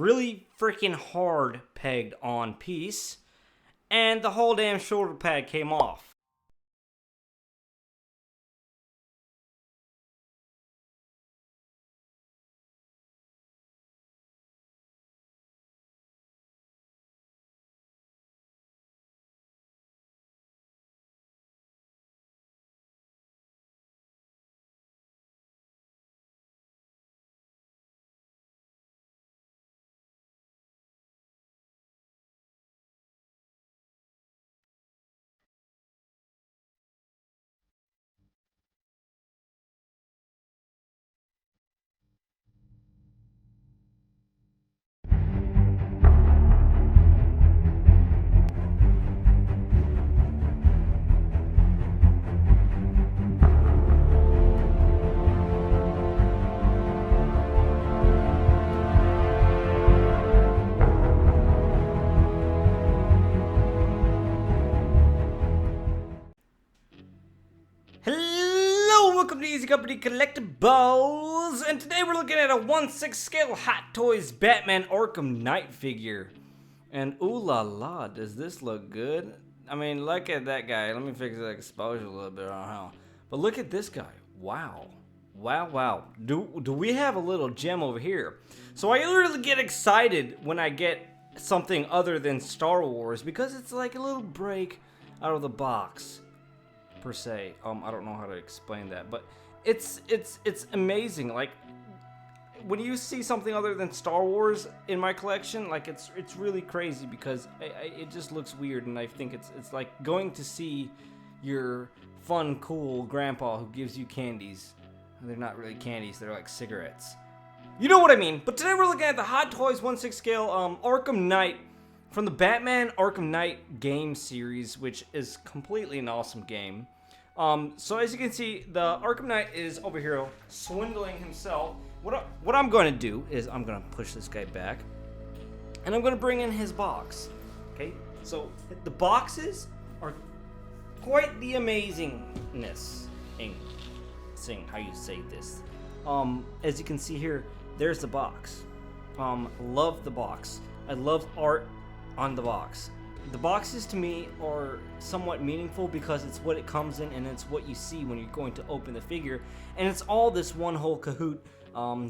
really freaking hard pegged on piece, and the whole damn shoulder pad came off. Hello, welcome to Easy Company Collectibles, and today we're looking at a 1/6 scale Hot Toys Batman Arkham Knight figure. And ooh la la, does this look good? I mean, look at that guy. Let me fix the exposure a little bit, I don't know how. But look at this guy. Wow. Wow, wow. Do we have a little gem over here? So I literally get excited when I get something other than Star Wars because it's like a little break out of the box. Per se, I don't know how to explain that, but it's amazing. Like when you see something other than Star Wars in my collection, like it's really crazy because it just looks weird, and I think it's like going to see your fun, cool grandpa who gives you candies. They're not really candies; they're like cigarettes. You know what I mean? But today we're looking at the Hot Toys 1/6 scale Arkham Knight from the Batman Arkham Knight game series, which is completely an awesome game. So as you can see, the Arkham Knight is over here swindling himself. What I'm going to do is I'm going to push this guy back, and I'm going to bring in his box. Okay, so the boxes are quite the amazingness. Seeing how you say this. As you can see here, there's the box. Love the box. I love art on the box. The boxes to me are somewhat meaningful because it's what it comes in and it's what you see when you're going to open the figure, and it's all this one whole cahoot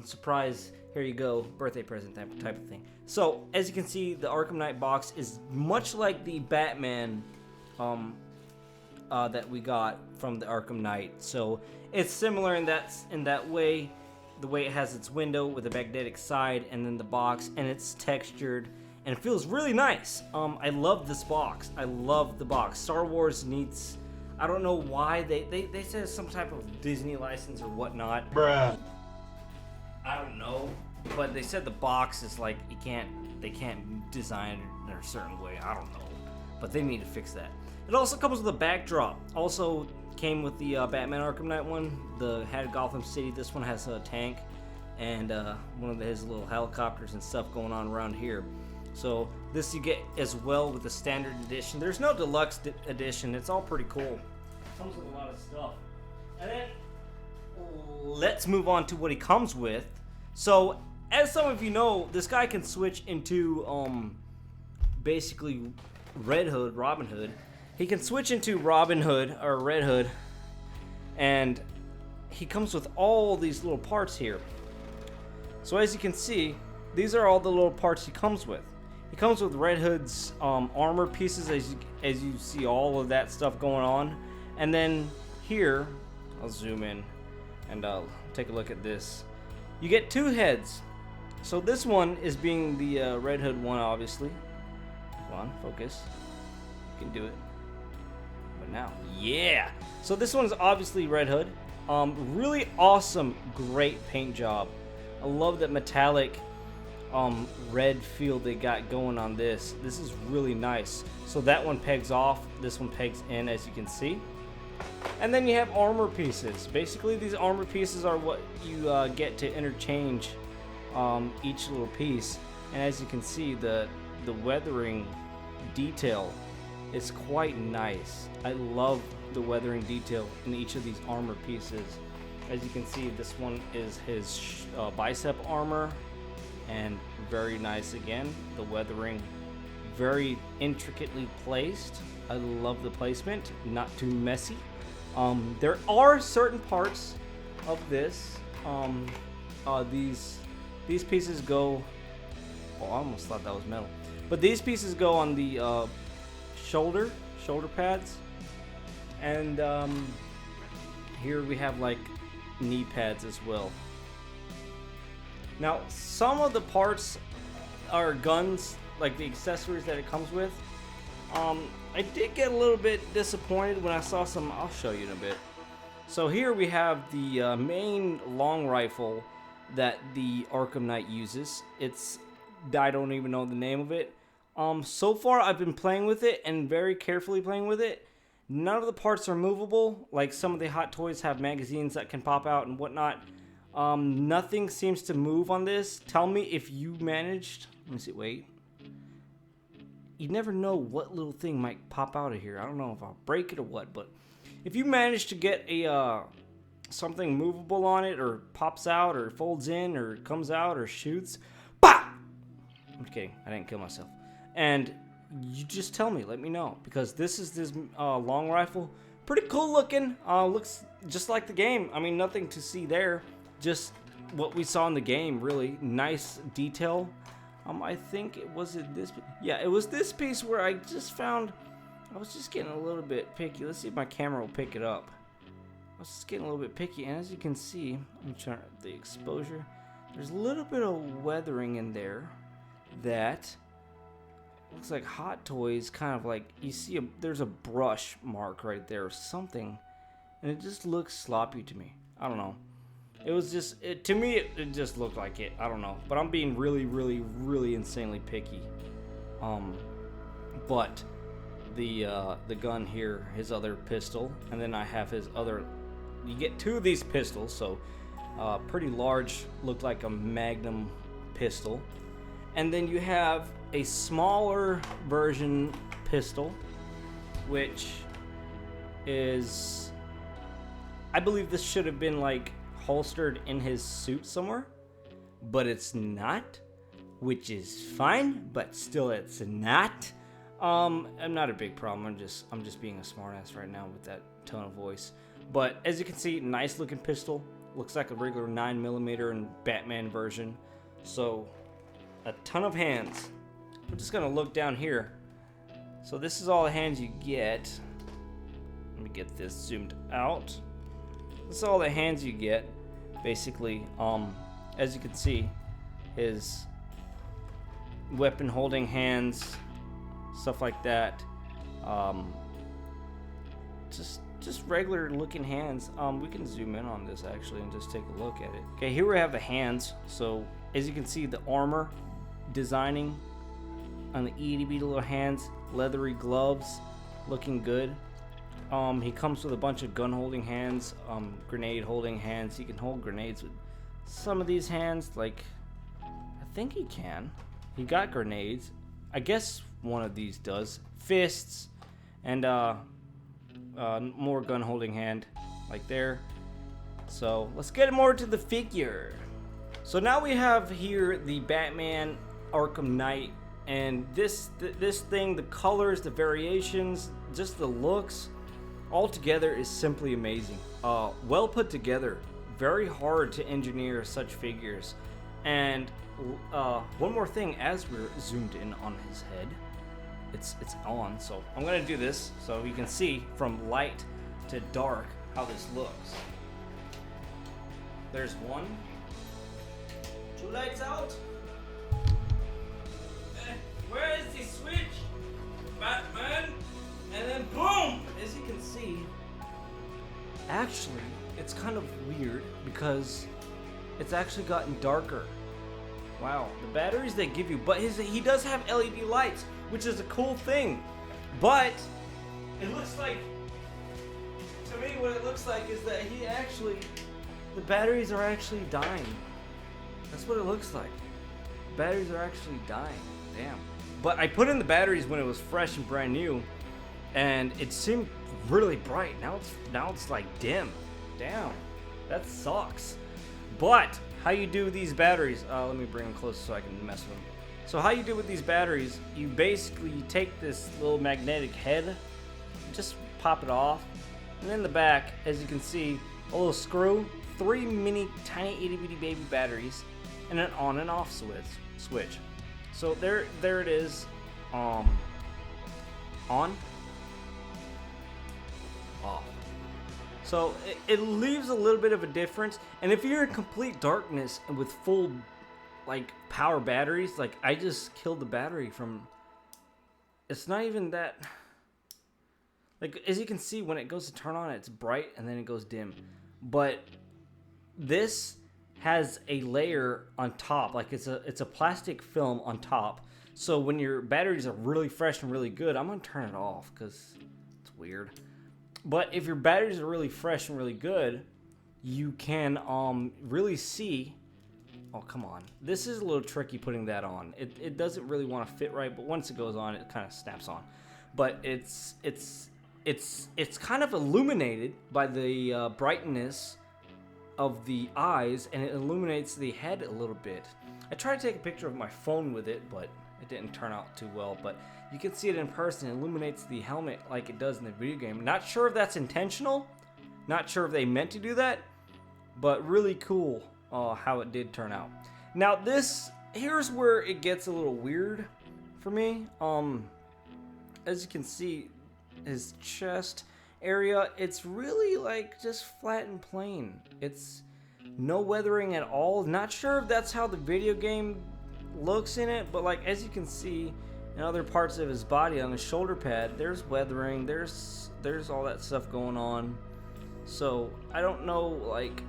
surprise, here you go, birthday present type of thing. So as you can see, the Arkham Knight box is much like the Batman that we got from the Arkham Knight. So it's similar in that way, the way it has its window with a magnetic side and then the box, and it's textured and it feels really nice. I love this box. I love the box. Star Wars needs, I don't know why they said some type of Disney license or whatnot. Bruh. I don't know, but they said the box is like they can't design it in a certain way. I don't know, but they need to fix that. It also comes with a backdrop. Also came with the Batman Arkham Knight one. The had Gotham City. This one has a tank and one of his little helicopters and stuff going on around here. So this you get as well with the standard edition. There's no deluxe edition. It's all pretty cool. Comes with a lot of stuff. And then let's move on to what he comes with. So as some of you know, this guy can switch into basically Red Hood, Robin Hood. He can switch into Robin Hood or Red Hood, and he comes with all these little parts here. So as you can see, these are all the little parts he comes with. He comes with Red Hood's armor pieces, as you see all of that stuff going on. And then here, I'll zoom in and I'll take a look at this. You get two heads. So this one is being the Red Hood one, obviously. Come on, focus. You can do it. But now, yeah. So this one is obviously Red Hood. Really awesome, great paint job. I love that metallic red feel they got going on this. This is really nice. So that one pegs off, this one pegs in, as you can see. And then you have armor pieces. Basically these armor pieces are what you get to interchange each little piece. And as you can see, the weathering detail is quite nice. I love the weathering detail in each of these armor pieces. As you can see, this one is his bicep armor, and very nice again. The weathering, very intricately placed. I love the placement, not too messy. There are certain parts of this. These pieces go. Oh, I almost thought that was metal. But these pieces go on the shoulder pads, and here we have like knee pads as well. Now, some of the parts are guns, like the accessories that it comes with. I did get a little bit disappointed when I saw some. I'll show you in a bit. So here we have the main long rifle that the Arkham Knight uses. I don't even know the name of it. So far I've been playing with it and very carefully playing with it. None of the parts are movable. Like some of the Hot Toys have magazines that can pop out and whatnot. Nothing seems to move on this. Tell me if you managed. Let me see. Wait. You never know what little thing might pop out of here. I don't know if I'll break it or what, but if you manage to get a something movable on it, or pops out, or folds in, or comes out, or shoots, bah! I'm just kidding. I didn't kill myself. And you just tell me. Let me know, because this long rifle, pretty cool looking. Looks just like the game. I mean, nothing to see there. Just what we saw in the game. Really nice detail. I think it was this. Yeah, it was this piece where I just found. I was just getting a little bit picky. Let's see if my camera will pick it up. I was just getting a little bit picky, and as you can see, I'm trying the exposure. There's a little bit of weathering in there that looks like Hot Toys. Kind of like you see, there's a brush mark right there or something, and it just looks sloppy to me. I don't know. It was just, to me, it just looked like it. I don't know. But I'm being really, really, really insanely picky. But the gun here, his other pistol, and then I have his other, you get two of these pistols, so pretty large, looked like a Magnum pistol. And then you have a smaller version pistol, which is, I believe this should have been like holstered in his suit somewhere, but it's not, which is fine, but still it's not. I'm not a big problem. I'm just being a smartass right now with that tone of voice. But as you can see, nice looking pistol. Looks like a regular 9mm and Batman version. So a ton of hands. I'm just gonna look down here. So this is all the hands you get. Let me get this zoomed out. This is all the hands you get, basically. As you can see, his weapon holding hands, stuff like that. Just regular looking hands. We can zoom in on this actually and just take a look at it. Okay, here we have the hands. So as you can see, the armor designing on the itty bitty little hands, leathery gloves, looking good. He comes with a bunch of gun holding hands, grenade holding hands. He can hold grenades with some of these hands, like I think he can. He got grenades. I guess one of these does. Fists and more gun holding hand like there. So let's get more to the figure. So now we have here the Batman Arkham Knight, and this thing, the colors, the variations, just the looks, all together is simply amazing. Well put together. Very hard to engineer such figures. And one more thing, as we're zoomed in on his head, it's on. So I'm gonna do this so you can see from light to dark how this looks. There's one, two lights out. Where is the switch, Batman? And then boom! As you can see, actually, it's kind of weird because it's actually gotten darker. Wow, the batteries they give you, but he does have LED lights, which is a cool thing. But it looks like, to me, what it looks like is that the batteries are actually dying. That's what it looks like. Batteries are actually dying. Damn. But I put in the batteries when it was fresh and brand new, and it seemed really bright. Now it's like dim. Damn, that sucks. But how you do these batteries. Let me bring them closer so I can mess with them. So how you do with these batteries, you basically take this little magnetic head, just pop it off, and in the back, as you can see, a little screw, 3 mini tiny itty bitty baby batteries, and an on and off switch. So there it is. On, off. So it leaves a little bit of a difference, and if you're in complete darkness and with full like power batteries, like I just killed the battery from, it's not even that, like as you can see when it goes to turn on, it's bright and then it goes dim. But this has a layer on top, like it's a plastic film on top. So when your batteries are really fresh and really good, I'm gonna turn it off because it's weird. But if your batteries are really fresh and really good, you can really see. Oh, come on. This is a little tricky putting that on. It doesn't really want to fit right, but once it goes on, it kind of snaps on. But it's kind of illuminated by the brightness of the eyes, and it illuminates the head a little bit. I tried to take a picture of my phone with it, but it didn't turn out too well. But you can see it in person. It illuminates the helmet like it does in the video game. Not sure if that's intentional. Not sure if they meant to do that, but really cool. How it did turn out. Now here's where it gets a little weird for me. As you can see, his chest area, it's really like just flat and plain. It's no weathering at all. Not sure if that's how the video game looks in it, but like as you can see in other parts of his body, on his shoulder pad, there's weathering, there's all that stuff going on. So I don't know, like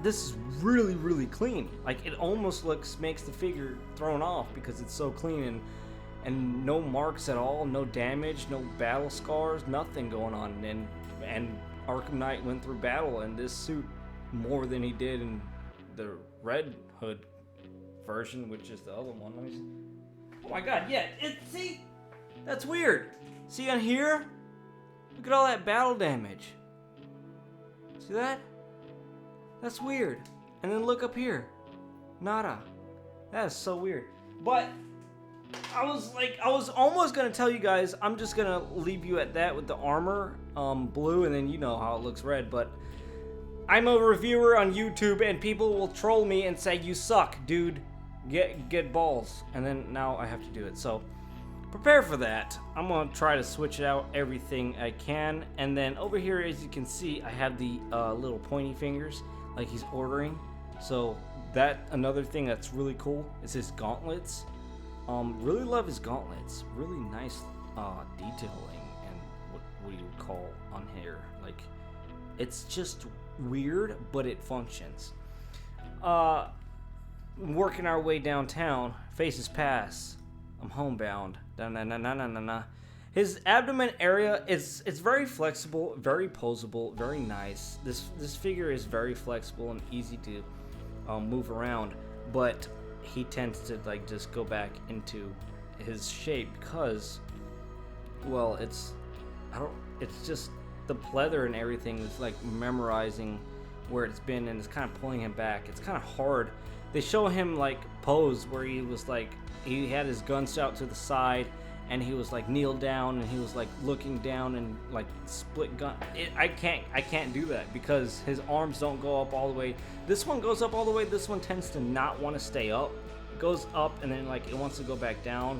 this is really clean. Like it almost makes the figure thrown off because it's so clean, and no marks at all, no damage, no battle scars, nothing going on. And Arkham Knight went through battle in this suit more than he did in the Red Hood version, which is the other one. Let me see. Oh my god, yeah, see, that's weird. See on here? Look at all that battle damage. See that? That's weird. And then look up here. Nada. That is so weird. But I was almost gonna tell you guys, I'm just gonna leave you at that with the armor blue, and then you know how it looks red. But I'm a reviewer on YouTube, and people will troll me and say, you suck, dude. Get balls. And then now I have to do it. So prepare for that. I'm gonna try to switch out everything I can. And then over here, as you can see, I have the little pointy fingers like he's ordering. So that another thing that's really cool is his gauntlets. Really love his gauntlets. Really nice detailing and what you would call on here. Like it's just weird, but it functions. Working our way downtown, faces pass. I'm homebound. Da-na-na-na-na-na. His abdomen area it's very flexible, very posable, very nice. This figure is very flexible and easy to move around, but he tends to like just go back into his shape because, well, it's just the pleather and everything is like memorizing where it's been, and it's kind of pulling him back. It's kind of hard. They show him like pose where he was like, he had his guns out to the side and he was like kneeled down and he was like looking down and like split gun. I can't do that because his arms don't go up all the way. This one goes up all the way. This one tends to not want to stay up. It goes up and then like it wants to go back down.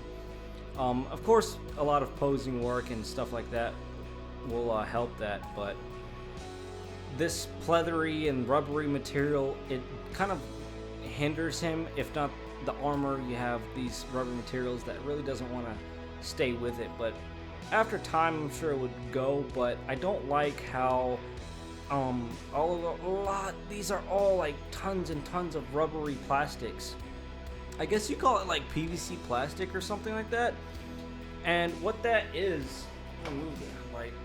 Of course, a lot of posing work and stuff like that will help that, but this pleathery and rubbery material, it kind of hinders him. If not the armor, you have these rubber materials that really doesn't want to stay with it, but after time I'm sure it would go. But I don't like how these are all like tons and tons of rubbery plastics. I guess you call it like PVC plastic or something like that. And what that is,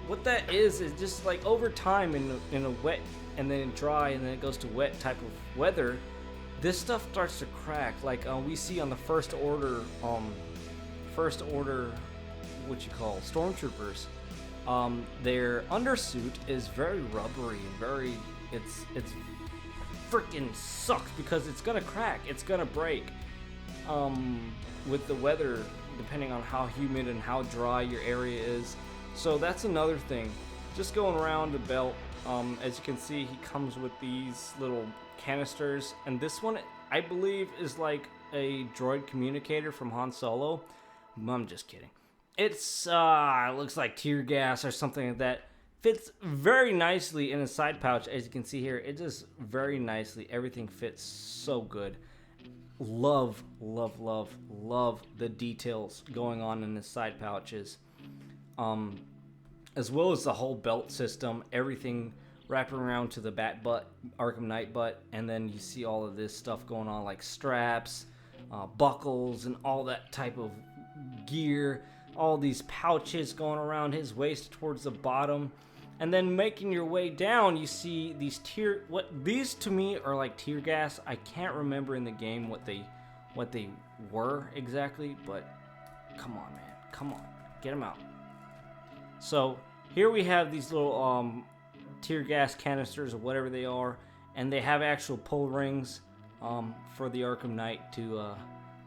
what that is just like over time in a wet and then dry and then it goes to wet type of weather, this stuff starts to crack. Like we see on the first order, what you call stormtroopers. Their undersuit is very rubbery and very, it's freaking sucks because it's gonna crack, it's gonna break. With the weather, depending on how humid and how dry your area is. So that's another thing. Just going around the belt, as you can see, he comes with these little canisters, and this one I believe is like a droid communicator from Han Solo. I'm just kidding. It's it looks like tear gas or something like that. Fits very nicely in a side pouch, as you can see here. It just very nicely, everything fits so good. Love the details going on in the side pouches, as well as the whole belt system, everything wrapping around to the bat butt, Arkham Knight butt, and then you see all of this stuff going on like straps, buckles, and all that type of gear, all these pouches going around his waist towards the bottom. And then making your way down, you see these these to me are like tear gas. I can't remember in the game what they were exactly, but come on, man, come on, get them out. So here we have these little tear gas canisters or whatever they are, and they have actual pull rings for the Arkham Knight to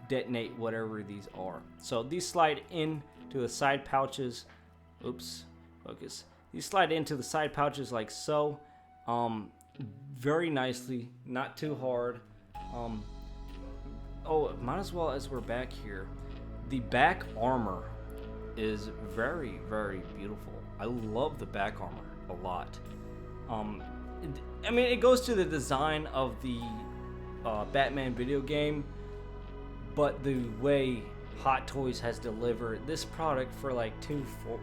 detonate whatever these are. So these slide into the side pouches. Oops, focus. These slide into the side pouches like so, very nicely, not too hard. Oh, might as well, as we're back here, the back armor is very beautiful. I love the back armor a lot. I mean, it goes to the design of the Batman video game, but the way Hot Toys has delivered this product for like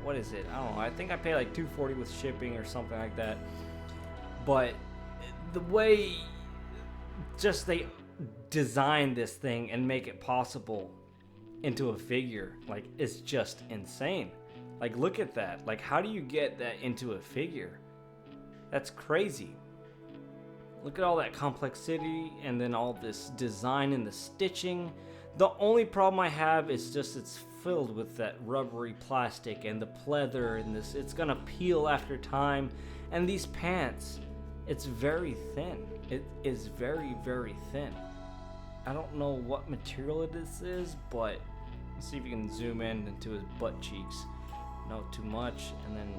what is it? I don't know. I think I pay like $240 with shipping or something like that. But the way just they design this thing and make it possible into a figure, like, it's just insane. Like, look at that. Like, how do you get that into a figure? That's crazy. Look at all that complexity and then all this design and the stitching. The only problem I have is just it's filled with that rubbery plastic and the pleather and this. It's gonna peel after time. And these pants, it's very thin. It is very thin. I don't know what material this is, but let's see if you can zoom in into his butt cheeks. No, too much. And then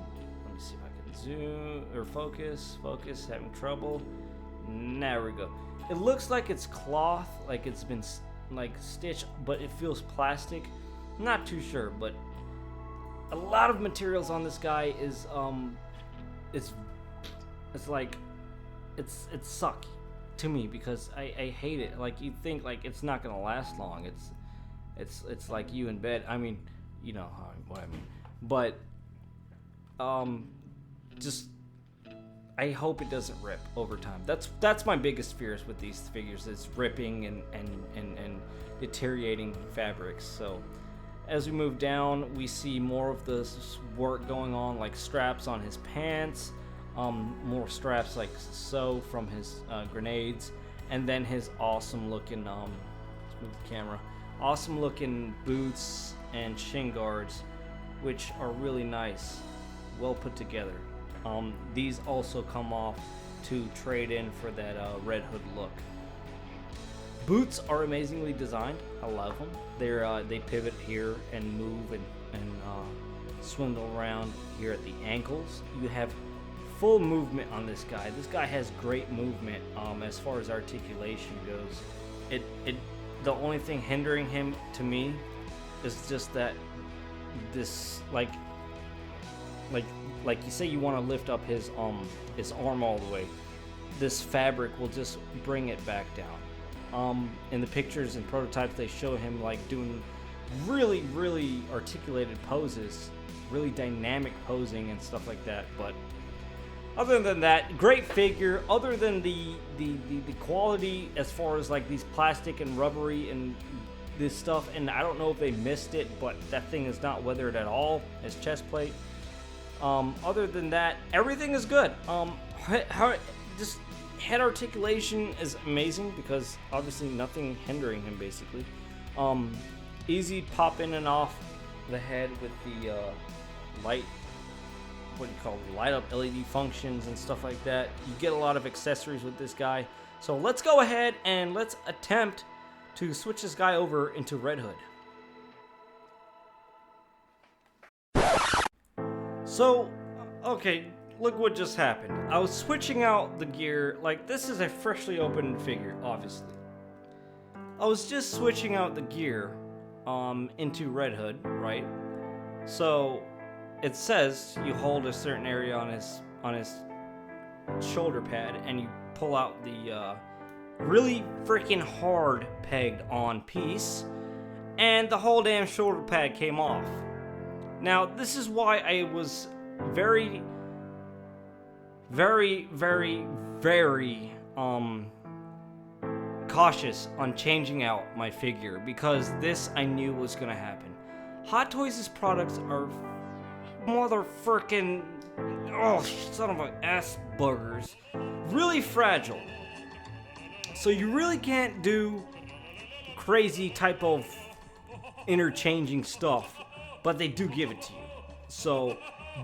let me see if I can zoom or focus. Having trouble. There we go. It looks like it's cloth, like it's been like stitched, but it feels plastic. Not too sure, but a lot of materials on this guy is it's like it's sucky to me because I hate it. Like, you think like it's not gonna last long. It's like you in bed. I mean, you know what I mean. But just I hope it doesn't rip over time. That's my biggest fears with these figures, is ripping and deteriorating fabrics. So as we move down, we see more of this work going on, like straps on his pants, more straps like so from his grenades, and then his awesome looking let's move the camera, awesome looking boots and shin guards, which are really nice, well put together. These also come off to trade in for that Red Hood look. Boots are amazingly designed. I love them. They pivot here and move and swindle around here at the ankles. You have full movement on this guy. This guy has great movement as far as articulation goes. The only thing hindering him to me is just that this like you say you want to lift up his arm all the way, this fabric will just bring it back down. In the pictures and prototypes, they show him like doing really articulated poses, really dynamic posing and stuff like that. But other than that, great figure. Other than the quality as far as like these plastic and rubbery and this stuff, and I don't know if they missed it, but that thing is not weathered at all. His chest plate. Other than that, everything is good. Just head articulation is amazing because obviously nothing hindering him basically. Easy pop in and off the head with the light, what do you call it, light up LED functions and stuff like that. You get a lot of accessories with this guy. So let's go ahead and let's attempt to switch this guy over into Red Hood. So, okay, look what just happened. I was switching out the gear, like this is a freshly opened figure, obviously. I was just switching out the gear into Red Hood, right? So it says you hold a certain area on his shoulder pad and you pull out the really freaking hard pegged on piece, and the whole damn shoulder pad came off. Now this is why I was very cautious on changing out my figure, because this I knew was gonna happen. Hot Toys' products are motherfucking, oh, son of a ass buggers, really fragile. So you really can't do crazy type of interchanging stuff, but they do give it to you. So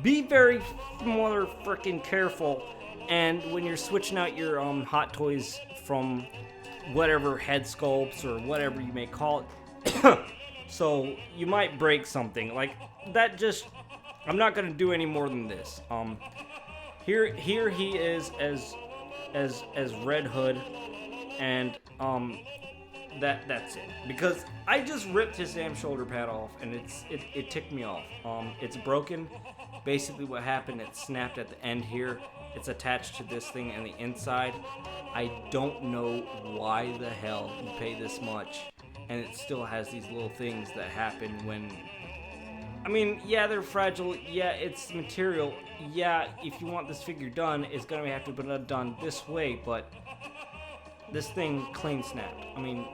be very motherfucking careful, and when you're switching out your Hot Toys from whatever head sculpts or whatever you may call it, so you might break something like that. Just, I'm not gonna do any more than this. Here he is as Red Hood, and that's it, because I just ripped his damn shoulder pad off and it ticked me off. It's broken. Basically what happened, it snapped at the end here. It's attached to this thing on the inside. I don't know why the hell you pay this much and it still has these little things that happen when, I mean, yeah, they're fragile, yeah, it's material, yeah, if you want this figure done, it's gonna have to be done this way, but this thing clean snapped. I mean,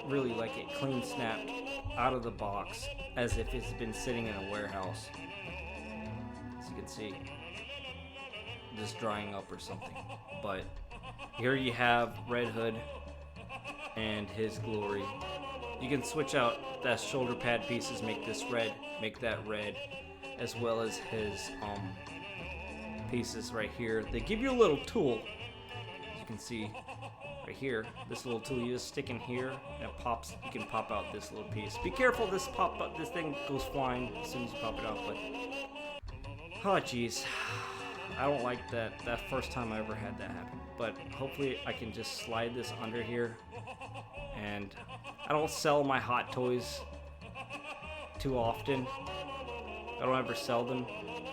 really, like, it clean snapped out of the box as if it's been sitting in a warehouse. As you can see, just drying up or something. But here you have Red Hood and his glory. You can switch out that shoulder pad pieces, make this red, make that red, as well as his pieces right here. They give you a little tool, as you can see right here. This little tool you just stick in here and it pops. You can pop out this little piece. Be careful, this thing goes flying as soon as you pop it out. But oh jeez, I don't like that first time I ever had that happen. But hopefully I can just slide this under here. And I don't sell my Hot Toys too often. I don't ever sell them,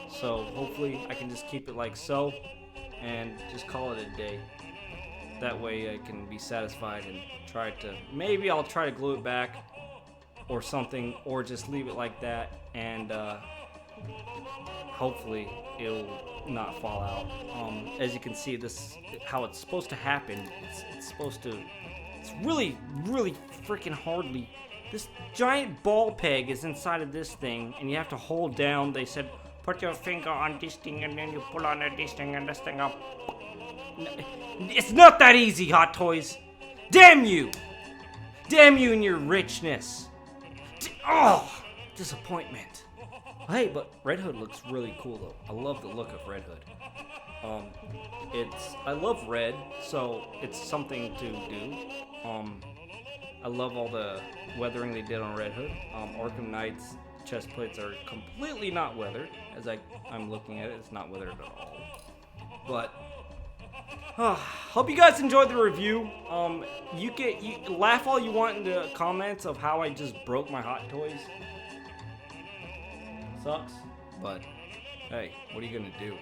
so hopefully I can just keep it like so and just call it a day. That way I can be satisfied and try to, maybe I'll try to glue it back or something, or just leave it like that, and hopefully it'll not fall out. As you can see, this how it's supposed to happen. It's supposed to, it's really freaking hardly. This giant ball peg is inside of this thing, and you have to hold down. They said, put your finger on this thing, and then you pull on this thing, and this thing up. It's not that easy, Hot Toys. Damn you! Damn you and your richness. Oh, disappointment. Hey, but Red Hood looks really cool though. I love the look of Red Hood. I love red, so it's something to do. I love all the weathering they did on Red Hood. Arkham Knight's chest plates are completely not weathered. As I'm looking at it, it's not weathered at all. But hope you guys enjoyed the review. You laugh all you want in the comments of how I just broke my Hot Toys. Sucks, but hey, what are you gonna do?